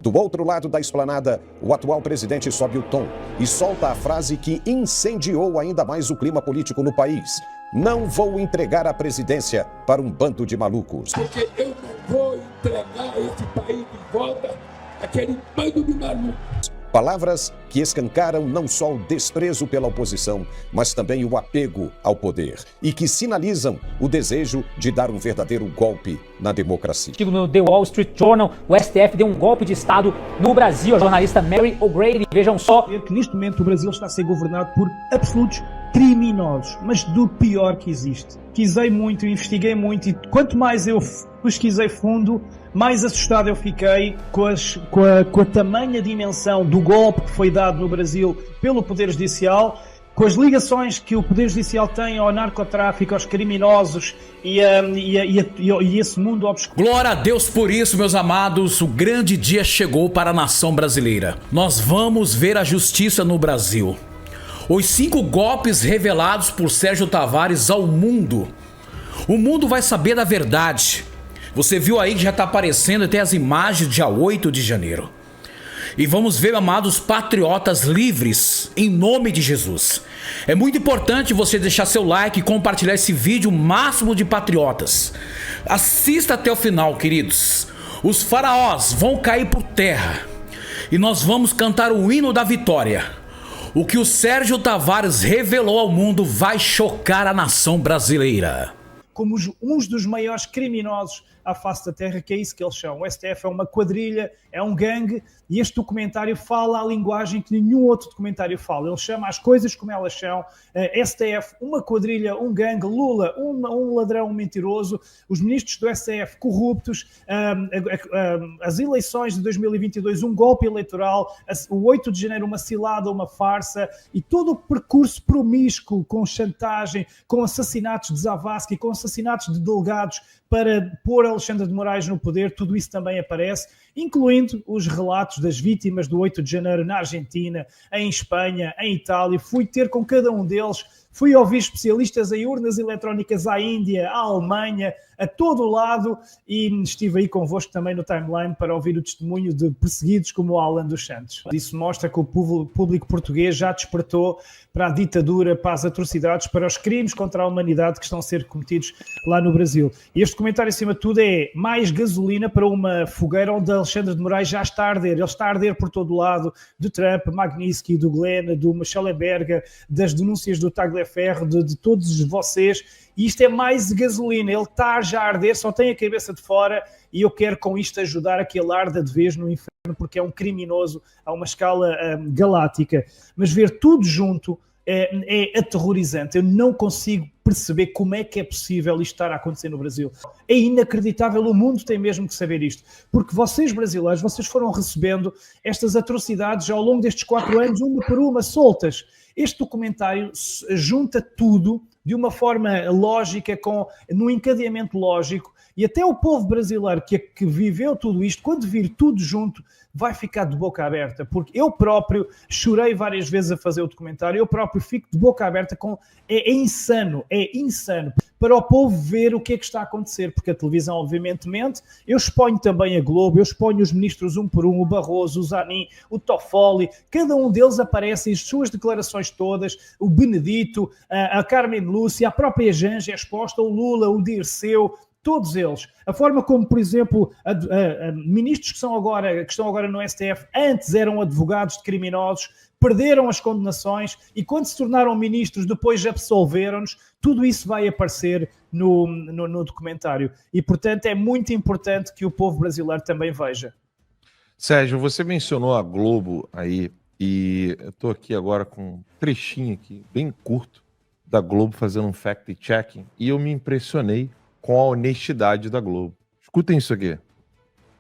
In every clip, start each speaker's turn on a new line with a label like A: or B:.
A: Do outro lado da esplanada, o atual presidente sobe o tom e solta a frase que incendiou ainda mais o clima político no país. Não vou entregar a presidência para um bando de malucos.
B: Porque eu não vou entregar esse país de volta àquele bando de malucos.
A: Palavras que escancaram não só o desprezo pela oposição, mas também o apego ao poder e que sinalizam o desejo de dar um verdadeiro golpe na democracia.
C: No The Wall Street Journal, o STF deu um golpe de Estado no Brasil. A jornalista Mary O'Grady, vejam só.
D: Que neste momento o Brasil está a ser governado por absolutos criminosos, mas do pior que existe. Quisei muito, investiguei muito e quanto mais eu pesquisei fundo, mais assustado eu fiquei com a tamanha dimensão do golpe que foi dado no Brasil pelo Poder Judicial, com as ligações que o Poder Judicial tem ao narcotráfico, aos criminosos e esse mundo obscuro.
E: Glória a Deus por isso, meus amados. O grande dia chegou para a nação brasileira. Nós vamos ver a justiça no Brasil. Os 5 golpes revelados por Sérgio Tavares ao mundo. O mundo vai saber da verdade. Você viu aí que já está aparecendo até as imagens dia 8 de janeiro. E vamos ver, amados patriotas livres, em nome de Jesus. É muito importante você deixar seu like e compartilhar esse vídeo, o máximo de patriotas. Assista até o final, queridos. Os faraós vão cair por terra. E nós vamos cantar o hino da vitória. O que o Sérgio Tavares revelou ao mundo vai chocar a nação brasileira.
D: Como uns dos maiores criminosos à face da terra, que é isso que eles são. O STF é uma quadrilha, é um gangue, e este documentário fala a linguagem que nenhum outro documentário fala. Ele chama as coisas como elas são. STF, uma quadrilha, um gangue, Lula, um ladrão, um mentiroso, os ministros do STF corruptos, as eleições de 2022, um golpe eleitoral, o 8 de janeiro uma cilada, uma farsa, e todo o percurso promíscuo, com chantagem, com assassinatos de Zavascki, com assassinatos de delegados, para pôr Alexandre de Moraes no poder, tudo isso também aparece, incluindo os relatos das vítimas do 8 de janeiro na Argentina, em Espanha, em Itália. Fui ter com cada um deles, fui ouvir especialistas em urnas eletrónicas à Índia, à Alemanha, a todo o lado, e estive aí convosco também no timeline para ouvir o testemunho de perseguidos como o Alan dos Santos. Isso mostra que o público português já despertou para a ditadura, para as atrocidades, para os crimes contra a humanidade que estão a ser cometidos lá no Brasil. E este comentário, acima de tudo, é mais gasolina para uma fogueira onde Alexandre de Moraes já está a arder. Ele está a arder por todo o lado, do Trump, Magnitsky, do Glenn, do Schellenberger, das denúncias do Tagliaferro, de todos vocês. E isto é mais gasolina, ele está já a arder, só tem a cabeça de fora, e eu quero com isto ajudar a que ele arda de vez no inferno, porque é um criminoso a uma escala galáctica. Mas ver tudo junto é aterrorizante. Eu não consigo perceber como é que é possível isto estar a acontecer no Brasil. É inacreditável, o mundo tem mesmo que saber isto. Porque vocês, brasileiros, vocês foram recebendo estas atrocidades ao longo destes 4 anos, uma por uma, soltas. Este documentário junta tudo de uma forma lógica, no encadeamento lógico, e até o povo brasileiro que viveu tudo isto, quando vir tudo junto, vai ficar de boca aberta, porque eu próprio chorei várias vezes a fazer o documentário, eu próprio fico de boca aberta é insano para o povo ver o que é que está a acontecer, porque a televisão obviamente mente. Eu exponho também a Globo, eu exponho os ministros um por um, o Barroso, o Zanin, o Toffoli, cada um deles aparece as suas declarações todas, o Benedito, a Carmen Lúcia, a própria Janja é exposta, o Lula, o Dirceu, todos eles. A forma como, por exemplo, ministros que estão agora no STF, antes eram advogados de criminosos, perderam as condenações e quando se tornaram ministros depois absolveram-nos. Tudo isso vai aparecer no documentário. E, portanto, é muito importante que o povo brasileiro também veja.
F: Sérgio, você mencionou a Globo aí e eu estou aqui agora com um trechinho aqui, bem curto, da Globo fazendo um fact-checking e eu me impressionei com a honestidade da Globo. Escutem isso aqui.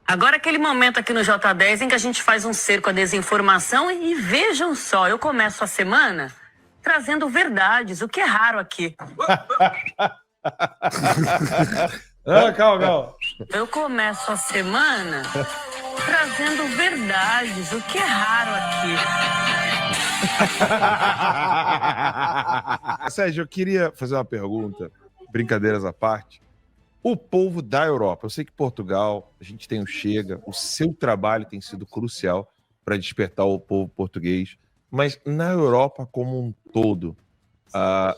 G: Agora aquele momento aqui no J10 em que a gente faz um cerco à desinformação e vejam só, eu começo a semana trazendo verdades, o que é raro aqui.
F: Calma.
G: Eu começo a semana trazendo verdades, o que é raro aqui.
F: Sérgio, eu queria fazer uma pergunta, brincadeiras à parte. o povo da Europa. Eu sei que Portugal, a gente tem o Chega, o seu trabalho tem sido crucial para despertar o povo português, mas na Europa como um todo,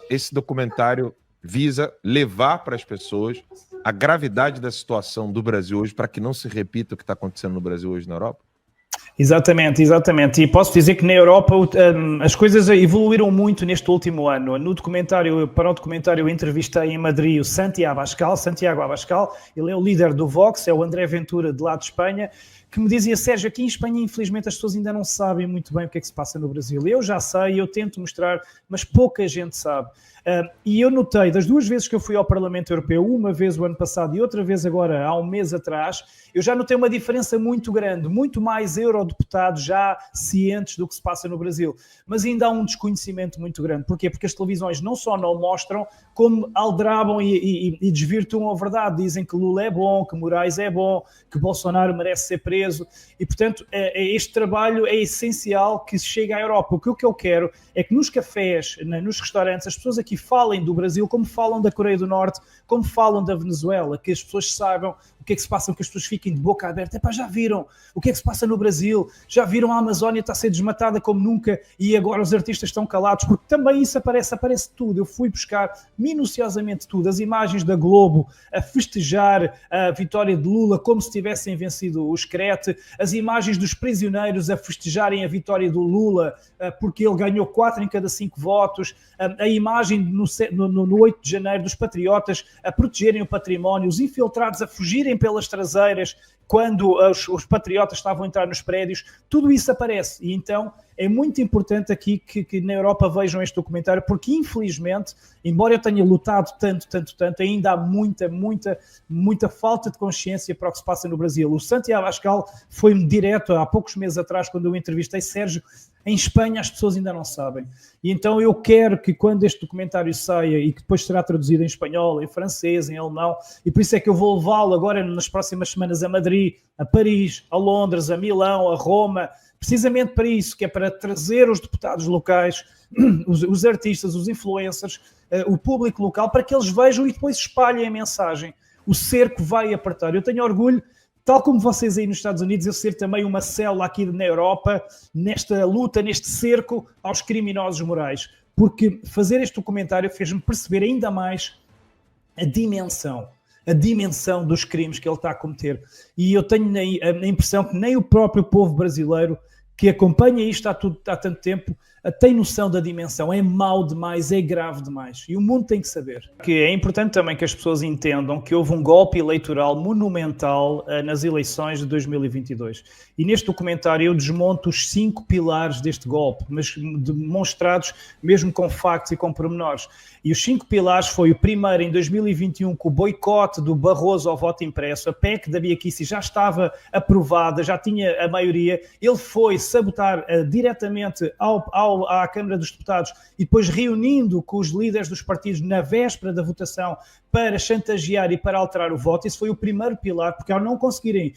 F: esse documentário visa levar para as pessoas a gravidade da situação do Brasil hoje, para que não se repita o que está acontecendo no Brasil hoje na Europa?
D: Exatamente. E posso dizer que na Europa as coisas evoluíram muito neste último ano. Para o documentário eu entrevistei em Madrid o Santiago Abascal, ele é o líder do Vox, é o André Ventura de lá de Espanha, que me dizia: Sérgio, aqui em Espanha infelizmente as pessoas ainda não sabem muito bem o que é que se passa no Brasil. Eu já sei, eu tento mostrar, mas pouca gente sabe. E eu notei, das 2 vezes que eu fui ao Parlamento Europeu, uma vez o ano passado e outra vez agora, há um mês atrás, eu já notei uma diferença muito grande, muito mais eurodeputados já cientes do que se passa no Brasil. Mas ainda há um desconhecimento muito grande. Porquê? Porque as televisões não só não mostram, como aldrabam e desvirtuam a verdade. Dizem que Lula é bom, que Moraes é bom, que Bolsonaro merece ser preso. E, portanto, este trabalho é essencial que chegue à Europa. O que eu quero é que nos cafés, nos restaurantes, as pessoas aqui falem do Brasil como falam da Coreia do Norte, como falam da Venezuela, que as pessoas saibam o que é que se passa, que as pessoas fiquem de boca aberta. Epá, já viram o que é que se passa no Brasil? Já viram a Amazónia está a ser desmatada como nunca e agora os artistas estão calados? Porque também isso aparece tudo. Eu fui buscar minuciosamente tudo. As imagens da Globo a festejar a vitória de Lula como se tivessem vencido o Screte, as imagens dos prisioneiros a festejarem a vitória do Lula porque ele ganhou 4 em cada 5 votos, a imagem no 8 de janeiro dos patriotas a protegerem o património, os infiltrados a fugirem pelas traseiras quando os patriotas estavam a entrar nos prédios, tudo isso aparece. E então é muito importante aqui que na Europa vejam este documentário, porque infelizmente, embora eu tenha lutado tanto, ainda há muita falta de consciência para o que se passa no Brasil. O Santiago Abascal foi-me direto, há poucos meses atrás, quando eu entrevistei: Sérgio, em Espanha as pessoas ainda não sabem. E então eu quero que quando este documentário saia, e que depois será traduzido em espanhol, em francês, em alemão, e por isso é que eu vou levá-lo agora nas próximas semanas a Madrid, a Paris, a Londres, a Milão, a Roma, precisamente para isso, que é para trazer os deputados locais, os artistas, os influencers, o público local, para que eles vejam e depois espalhem a mensagem. O cerco vai apertar. Eu tenho orgulho, tal como vocês aí nos Estados Unidos, eu ser também uma célula aqui na Europa, nesta luta, neste cerco aos criminosos morais. Porque fazer este documentário fez-me perceber ainda mais a dimensão dos crimes que ele está a cometer. E eu tenho a impressão que nem o próprio povo brasileiro, que acompanha isto há tanto tempo, tem noção da dimensão. É mau demais, é grave demais. E o mundo tem que saber. Que é importante também que as pessoas entendam que houve um golpe eleitoral monumental nas eleições de 2022. E neste documentário eu desmonto os 5 pilares deste golpe, mas demonstrados mesmo com factos e com pormenores. E os 5 pilares foi o primeiro em 2021, com o boicote do Barroso ao voto impresso. A PEC da Bia Kici já estava aprovada, já tinha a maioria. Ele foi sabotar diretamente à Câmara dos Deputados e depois reunindo com os líderes dos partidos na véspera da votação para chantagear e para alterar o voto. Isso foi o primeiro pilar, porque ao não conseguirem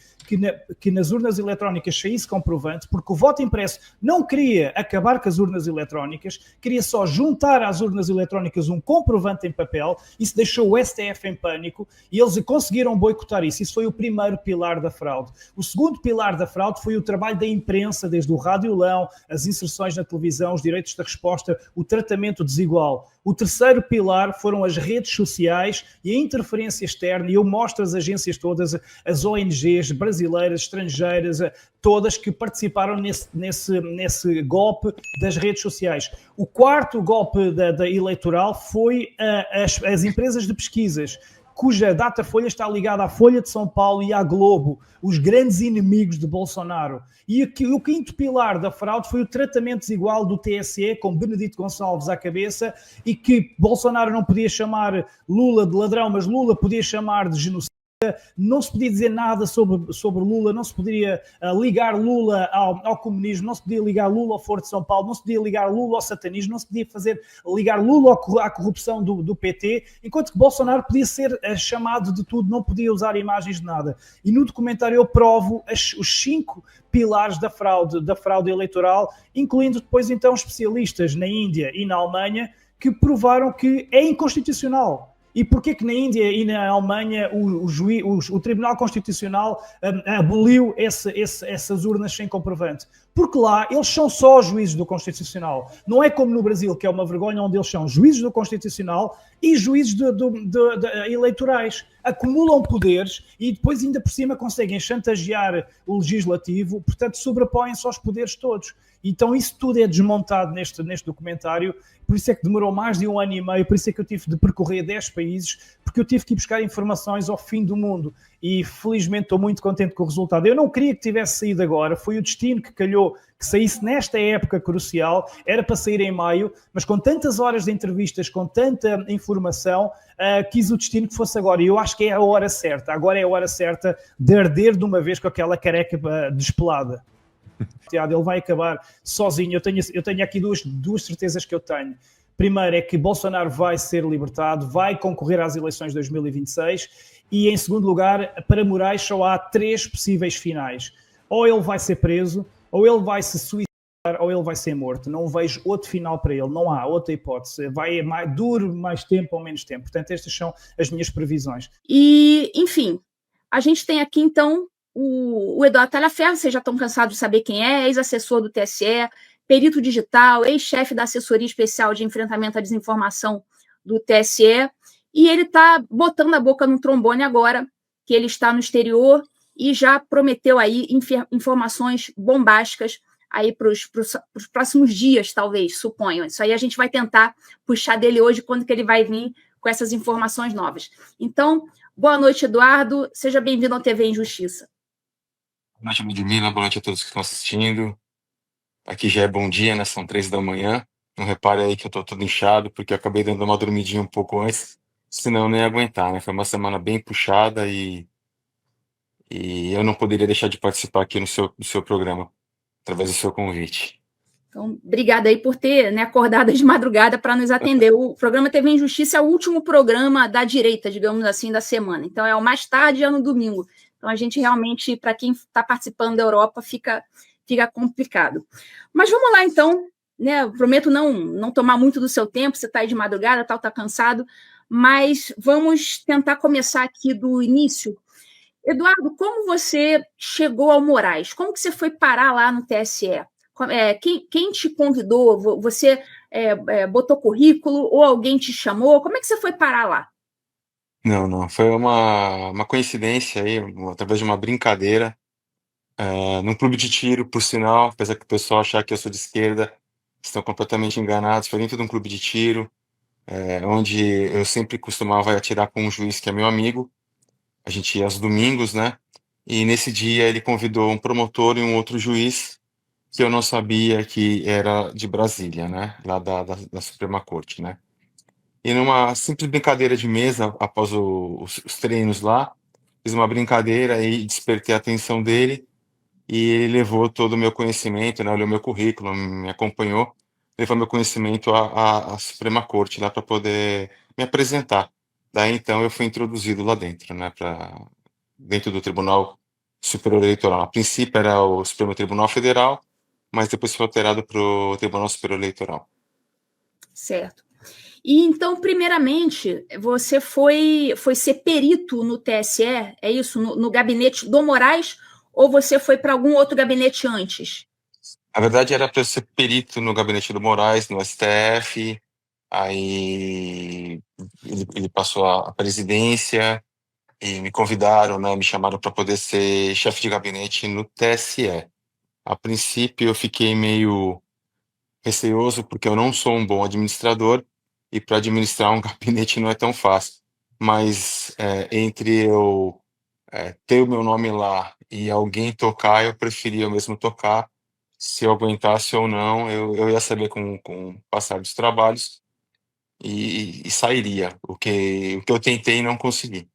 D: que nas urnas eletrónicas saísse comprovante, porque o voto impresso não queria acabar com as urnas eletrónicas, queria só juntar às urnas eletrónicas um comprovante em papel. Isso deixou o STF em pânico e eles conseguiram boicotar isso. Isso foi o primeiro pilar da fraude. O segundo pilar da fraude foi o trabalho da imprensa, desde o Radiolão, as inserções na televisão, os direitos da resposta, o tratamento desigual. O terceiro pilar foram as redes sociais e a interferência externa, e eu mostro as agências todas, as ONGs brasileiras, estrangeiras, todas que participaram nesse golpe das redes sociais. O quarto golpe da eleitoral foi as empresas de pesquisas, cuja Datafolha está ligada à Folha de São Paulo e à Globo, os grandes inimigos de Bolsonaro. E o quinto pilar da fraude foi o tratamento desigual do TSE, com Benedito Gonçalves à cabeça, e que Bolsonaro não podia chamar Lula de ladrão, mas Lula podia chamar de genocida. Não se podia dizer nada sobre Lula, não se poderia ligar Lula ao comunismo, não se podia ligar Lula ao Foro de São Paulo, não se podia ligar Lula ao satanismo, não se podia ligar Lula à corrupção do PT, enquanto que Bolsonaro podia ser chamado de tudo, não podia usar imagens de nada. E no documentário eu provo os 5 pilares da fraude eleitoral, incluindo depois então especialistas na Índia e na Alemanha, que provaram que é inconstitucional. E porquê que na Índia e na Alemanha o Tribunal Constitucional aboliu essas urnas sem comprovante? Porque lá eles são só juízes do Constitucional. Não é como no Brasil, que é uma vergonha, onde eles são juízes do Constitucional e juízes eleitorais. Acumulam poderes e depois ainda por cima conseguem chantagear o legislativo, portanto sobrepõem-se aos poderes todos. Então isso tudo é desmontado neste documentário, por isso é que demorou mais de 1 ano e meio, por isso é que eu tive de percorrer 10 países, porque eu tive que ir buscar informações ao fim do mundo e felizmente estou muito contente com o resultado. Eu não queria que tivesse saído agora, foi o destino que calhou que saísse nesta época crucial, era para sair em maio, mas com tantas horas de entrevistas, com tanta informação, quis o destino que fosse agora, e eu acho que é a hora certa, agora é a hora certa de arder de uma vez com aquela careca despelada. Ele vai acabar sozinho. Eu tenho aqui duas certezas que eu tenho. Primeiro é que Bolsonaro vai ser libertado, vai concorrer às eleições de 2026 e, em segundo lugar, para Moraes só há 3 possíveis finais. Ou ele vai ser preso, ou ele vai se suicidar, ou ele vai ser morto. Não vejo outro final para ele, não há outra hipótese. Dure mais tempo ou menos tempo. Portanto, estas são as minhas previsões.
H: E, enfim, a gente tem aqui, então, o Eduardo Talhaferro, vocês já estão cansados de saber quem é, ex-assessor do TSE, perito digital, ex-chefe da Assessoria Especial de Enfrentamento à Desinformação do TSE, e ele está botando a boca no trombone agora, que ele está no exterior e já prometeu aí informações bombásticas aí para os próximos dias, talvez, suponho. Isso aí a gente vai tentar puxar dele hoje, quando que ele vai vir com essas informações novas. Então, boa noite, Eduardo. Seja bem-vindo ao TV Injustiça.
I: Boa noite, Ludmila. Boa noite a todos que estão assistindo. Aqui já é bom dia, né? São 3 da manhã. Não repare aí que eu tô todo inchado, porque eu acabei dando uma dormidinha um pouco antes, senão eu não ia aguentar, né? Foi uma semana bem puxada e eu não poderia deixar de participar aqui no seu programa, através do seu convite.
H: Então, obrigada aí por ter, né, acordado de madrugada para nos atender. O programa TV Injustiça é o último programa da direita, digamos assim, da semana. Então, é o mais tarde, é no domingo. Então, a gente realmente, para quem está participando da Europa, fica complicado. Mas vamos lá, então. Né, eu prometo não tomar muito do seu tempo, você está aí de madrugada, está cansado, mas vamos tentar começar aqui do início. Eduardo, como você chegou ao Moraes? Como que você foi parar lá no TSE? Quem te convidou? Você botou currículo ou alguém te chamou? Como é que você foi parar lá?
I: Não. Foi uma coincidência aí, através de uma brincadeira, num clube de tiro, por sinal, apesar que o pessoal achar que eu sou de esquerda, estão completamente enganados. Foi dentro de um clube de tiro, onde eu sempre costumava atirar com um juiz que é meu amigo. A gente ia aos domingos, né? E nesse dia ele convidou um promotor e um outro juiz, que eu não sabia que era de Brasília, né? Lá da Suprema Corte, né? E numa simples brincadeira de mesa, após os treinos lá, fiz uma brincadeira e despertei a atenção dele, e ele levou todo o meu conhecimento, né? Olhou meu currículo, me acompanhou, levou meu conhecimento à Suprema Corte lá para poder me apresentar. Daí então eu fui introduzido lá dentro, né? Dentro do Tribunal Superior Eleitoral. A princípio era o Supremo Tribunal Federal, mas depois foi alterado para o Tribunal Superior Eleitoral.
H: Certo. E então, primeiramente, você foi ser perito no TSE, é isso? No gabinete do Moraes, ou você foi para algum outro gabinete antes?
I: Na verdade, era para eu ser perito no gabinete do Moraes, no STF. Aí ele passou a presidência e me convidaram, né? Me chamaram para poder ser chefe de gabinete no TSE. A princípio, eu fiquei meio receoso, porque eu não sou um bom administrador, e para administrar um gabinete não é tão fácil. Mas entre eu ter o meu nome lá e alguém tocar, eu preferia mesmo tocar. Se eu aguentasse ou não, eu ia saber com o passar dos trabalhos e sairia. O que eu tentei e não consegui.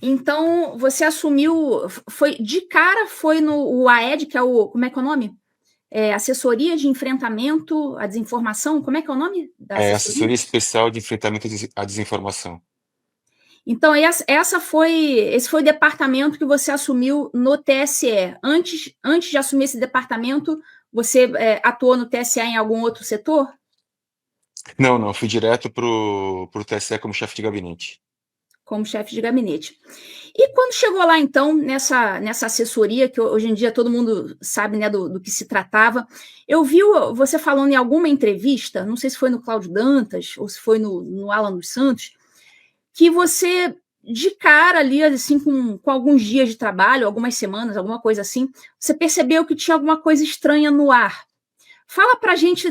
H: Então, você assumiu, foi no AED, que é como é que é o nome? Assessoria de Enfrentamento à Desinformação, como é que é o nome da assessoria?
I: Assessoria Especial de Enfrentamento à Desinformação.
H: Então, esse foi o departamento que você assumiu no TSE. Antes de assumir esse departamento, você atuou no TSE em algum outro setor?
I: Não, fui direto pro TSE como chefe de gabinete.
H: Como chefe de gabinete. E quando chegou lá, então, nessa assessoria, que hoje em dia todo mundo sabe, né, do que se tratava, eu vi você falando em alguma entrevista, não sei se foi no Cláudio Dantas ou se foi no Alan dos Santos, que você, de cara ali, assim, com alguns dias de trabalho, algumas semanas, alguma coisa assim, você percebeu que tinha alguma coisa estranha no ar. Fala pra gente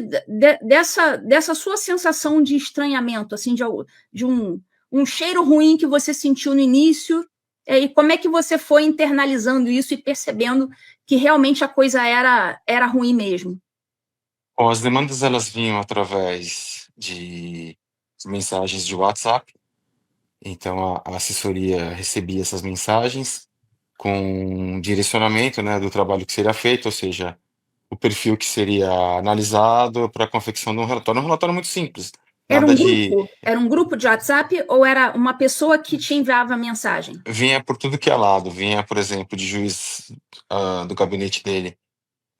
H: dessa sua sensação de estranhamento, assim, de um cheiro ruim que você sentiu no início, e como é que você foi internalizando isso e percebendo que realmente a coisa era ruim mesmo?
I: Bom, as demandas elas vinham através de mensagens de WhatsApp, então a assessoria recebia essas mensagens com direcionamento, né, do trabalho que seria feito, ou seja, o perfil que seria analisado para a confecção de um relatório muito simples, nada de...
H: Era um grupo de WhatsApp ou era uma pessoa que te enviava mensagem?
I: Vinha por tudo que é lado, vinha, por exemplo, de juiz do gabinete dele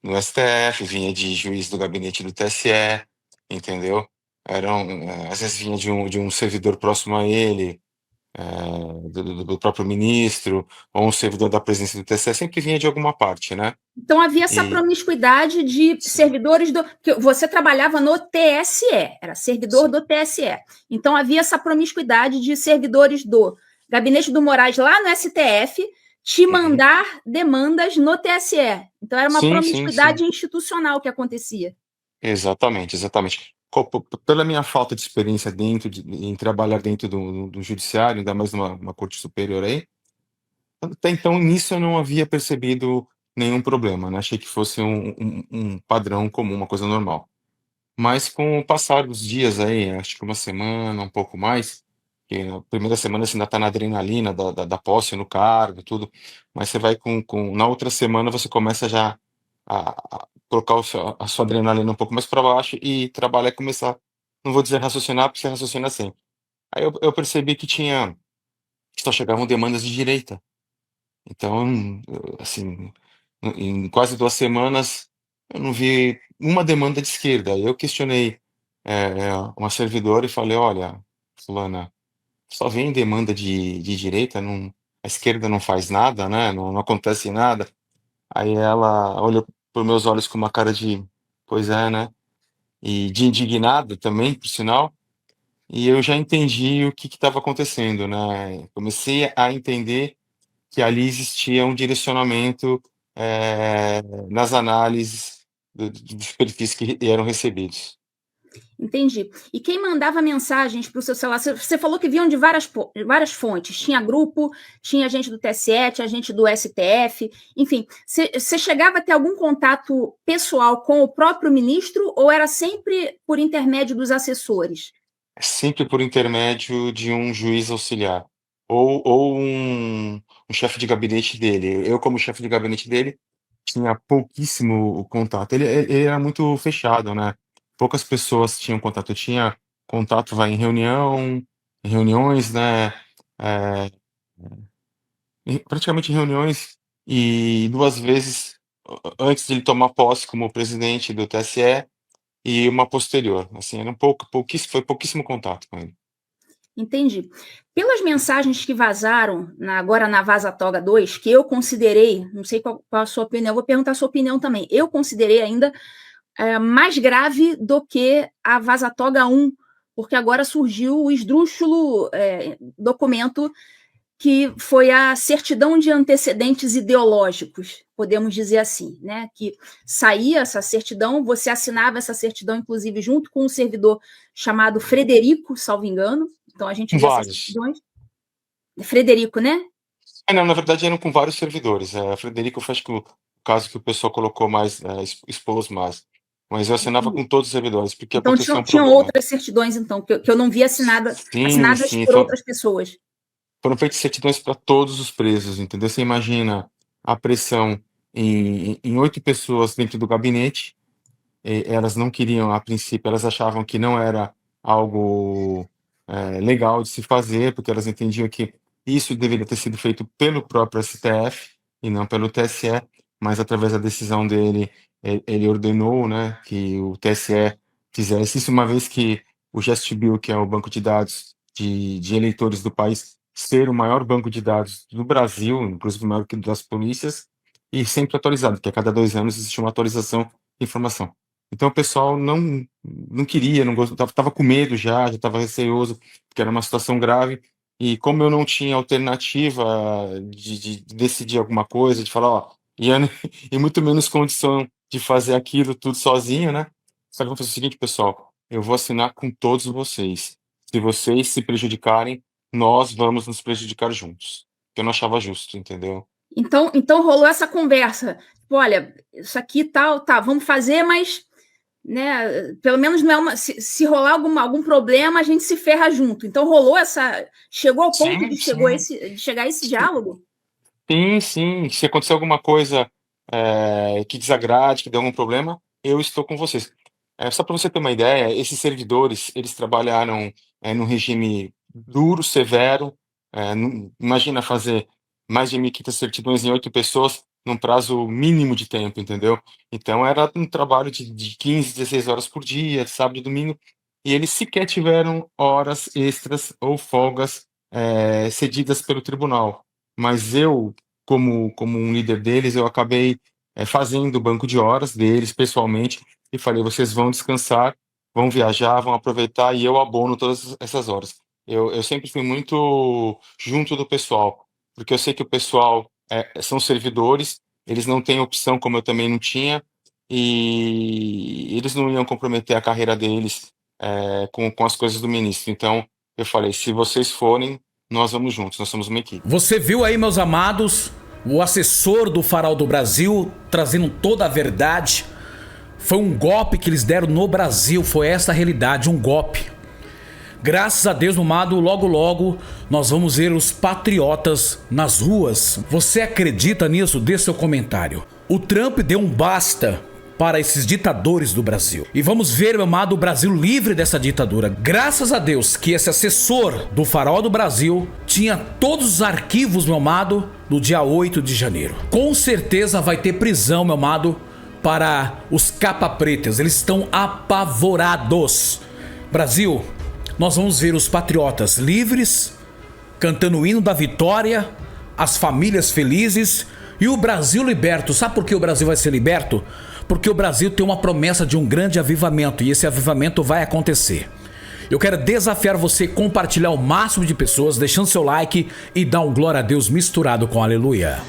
I: no STF, vinha de juiz do gabinete do TSE, entendeu? Às vezes vinha de um servidor próximo a ele, do próprio ministro, ou um servidor da presidência do TSE, sempre vinha de alguma parte, né?
H: Então havia essa promiscuidade de servidores do... que você trabalhava no TSE, era servidor do TSE. Então havia essa promiscuidade de servidores do gabinete do Moraes lá no STF te mandar demandas no TSE. Então era uma promiscuidade institucional que acontecia.
I: Exatamente. Pela minha falta de experiência em trabalhar dentro do judiciário, ainda mais numa corte superior aí, até então nisso eu não havia percebido nenhum problema, né? Achei que fosse um padrão comum, uma coisa normal. Mas com o passar dos dias aí, acho que uma semana, um pouco mais, que na primeira semana você ainda tá na adrenalina da posse no cargo, tudo, mas você vai na outra semana você começa já a colocar a sua adrenalina um pouco mais para baixo e trabalhar começar, não vou dizer raciocinar, porque você raciocina sempre. Aí eu percebi que só chegavam demandas de direita. Então, assim, em quase 2 semanas, eu não vi uma demanda de esquerda. Aí eu questionei, uma servidora e falei: "Olha, fulana, só vem demanda de direita, a esquerda não faz nada, né, não acontece nada". Aí ela olhou para os meus olhos com uma cara de: "Pois é, né", e de indignada também, por sinal, e eu já entendi o que estava acontecendo, né. Comecei a entender que ali existia um direcionamento, nas análises dos perfis que eram recebidos.
H: Entendi. E quem mandava mensagens para o seu celular? Você falou que vinham de várias fontes. Tinha grupo, tinha gente do TSE, tinha gente do STF, enfim. Você chegava a ter algum contato pessoal com o próprio ministro ou era sempre por intermédio dos assessores?
I: Sempre por intermédio de um juiz auxiliar ou um chefe de gabinete dele. Eu, como chefe de gabinete dele, tinha pouquíssimo contato. Ele era muito fechado, né, poucas pessoas tinham contato. Eu tinha contato, vai, em reuniões, né, eh, praticamente em reuniões, e 2 vezes antes de ele tomar posse como presidente do TSE e uma posterior, assim, era pouquíssimo contato com ele.
H: Entendi. Pelas mensagens que vazaram agora na Vaza Toga 2, que eu considerei, não sei qual a sua opinião, vou perguntar a sua opinião também, eu considerei ainda mais grave do que a Vaza Toga 1, porque agora surgiu o esdrúxulo documento que foi a certidão de antecedentes ideológicos, podemos dizer assim, né? Que saía essa certidão, você assinava essa certidão, inclusive, junto com um servidor chamado Frederico, salvo engano. Então a gente vê essas certidões. Frederico, né?
I: Não, na verdade eram com vários servidores. Frederico foi, acho que o caso que o pessoal colocou mais, expôs mais. Mas eu assinava com todos os servidores, porque
H: então
I: acontecia um
H: tinham
I: problema.
H: outras certidões, então, que eu não vi assinadas
I: Sim,
H: por outras pessoas.
I: Foram feitas certidões para todos os presos, entendeu? Você imagina a pressão em 8 pessoas dentro do gabinete, elas não queriam, a princípio, elas achavam que não era algo legal de se fazer, porque elas entendiam que isso deveria ter sido feito pelo próprio STF e não pelo TSE, mas através da decisão dele, ele ordenou, né, que o TSE fizesse isso, uma vez que o GestBull, que é o banco de dados de eleitores do país, ser o maior banco de dados do Brasil, inclusive maior que o das polícias, e sempre atualizado, porque a cada 2 anos existe uma atualização de informação. Então o pessoal não queria, não gostava, estava com medo já estava receoso, porque era uma situação grave, e como eu não tinha alternativa de decidir alguma coisa, de falar, ó, e muito menos condição de fazer aquilo tudo sozinho, né? Só que vamos fazer o seguinte, pessoal, eu vou assinar com todos vocês. Se vocês se prejudicarem, nós vamos nos prejudicar juntos. Eu não achava justo, entendeu?
H: Então rolou essa conversa. Tipo, olha, isso aqui tal, tá, vamos fazer, mas, né, pelo menos não é uma. Se rolar algum problema, a gente se ferra junto. Então rolou essa. Chegou ao ponto de chegar a esse diálogo?
I: Sim. Se acontecer alguma coisa que desagrade, que dê algum problema, eu estou com vocês. Só para você ter uma ideia, esses servidores, eles trabalharam num regime duro, severo. Imagina fazer mais de 1.500 certidões em 8 pessoas num prazo mínimo de tempo, entendeu? Então era um trabalho de 15, 16 horas por dia, sábado e domingo, e eles sequer tiveram horas extras ou folgas cedidas pelo tribunal. Mas eu, como um líder deles, eu acabei fazendo o banco de horas deles pessoalmente e falei, vocês vão descansar, vão viajar, vão aproveitar e eu abono todas essas horas. Eu sempre fui muito junto do pessoal, porque eu sei que o pessoal são servidores, eles não têm opção, como eu também não tinha, e eles não iam comprometer a carreira deles com as coisas do ministro. Então, eu falei, se vocês forem, nós vamos juntos, nós somos uma equipe.
E: Você viu aí, meus amados, o assessor do Farol do Brasil trazendo toda a verdade. Foi um golpe que eles deram no Brasil, foi essa a realidade, um golpe. Graças a Deus, meu amado, logo logo nós vamos ver os patriotas nas ruas. Você acredita nisso? Dê seu comentário. O Trump deu um basta para esses ditadores do Brasil. E vamos ver, meu amado, o Brasil livre dessa ditadura. Graças a Deus que esse assessor do Farol do Brasil tinha todos os arquivos, meu amado, do dia 8 de janeiro. Com certeza vai ter prisão, meu amado, para os capa-pretas. Eles estão apavorados. Brasil, nós vamos ver os patriotas livres, cantando o hino da vitória, as famílias felizes e o Brasil liberto. Sabe por que o Brasil vai ser liberto? Porque o Brasil tem uma promessa de um grande avivamento e esse avivamento vai acontecer. Eu quero desafiar você a compartilhar o máximo de pessoas, deixando seu like e dar um glória a Deus misturado com aleluia.